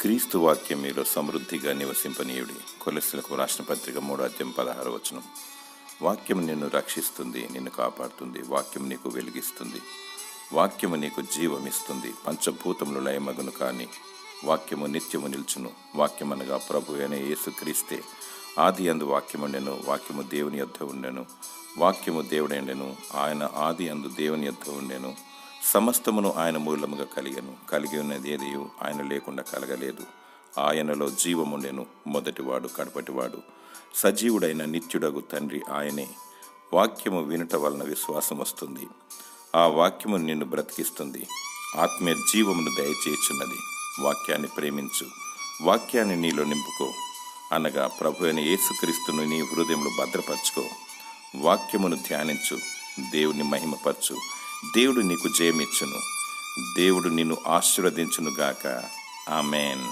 క్రీస్తు వాక్యం మీలో సమృద్ధిగా నివసింపనీయుడి. కొలెస్సీలకు రాసిన పత్రిక 3:16. వాక్యం నిన్ను రక్షిస్తుంది, నిన్ను కాపాడుతుంది. వాక్యం నీకు వెలిగిస్తుంది. వాక్యము నీకు జీవమిస్తుంది. పంచభూతములు లయమగును కానీ వాక్యము నిత్యము నిల్చును. వాక్యమనగా ప్రభు అయిన యేసుక్రీస్తే. ఆది అందు వాక్యముండెను, వాక్యము దేవుని యొద్ద ఉండెను, వాక్యము దేవుడెండెను. ఆయన ఆది అందు దేవుని యొద్ద ఉండెను. సమస్తమును ఆయన మూలముగా కలిగి ఉన్నది ఏదియు ఆయన లేకుండా కలగలేదు. ఆయనలో జీవముండెను, మొదటివాడు కడపటివాడు, సజీవుడైన నిత్యుడగు తండ్రి ఆయనే. వాక్యము వినుట వలన విశ్వాసం వస్తుంది. ఆ వాక్యము నిన్ను బ్రతికిస్తుంది, ఆత్మీయ జీవమును దయచేయుచున్నది. వాక్యాన్ని ప్రేమించు, వాక్యాన్ని నీలో నింపుకో, అనగా ప్రభు అయిన యేసుక్రీస్తును నీ హృదయంలో భద్రపరచుకో. వాక్యమును ధ్యానించు, దేవుని మహిమపరచు. దేవుడు నీకు జయమిచ్చును. దేవుడు నిన్ను ఆశీర్వదించునుగాక. ఆమేన్.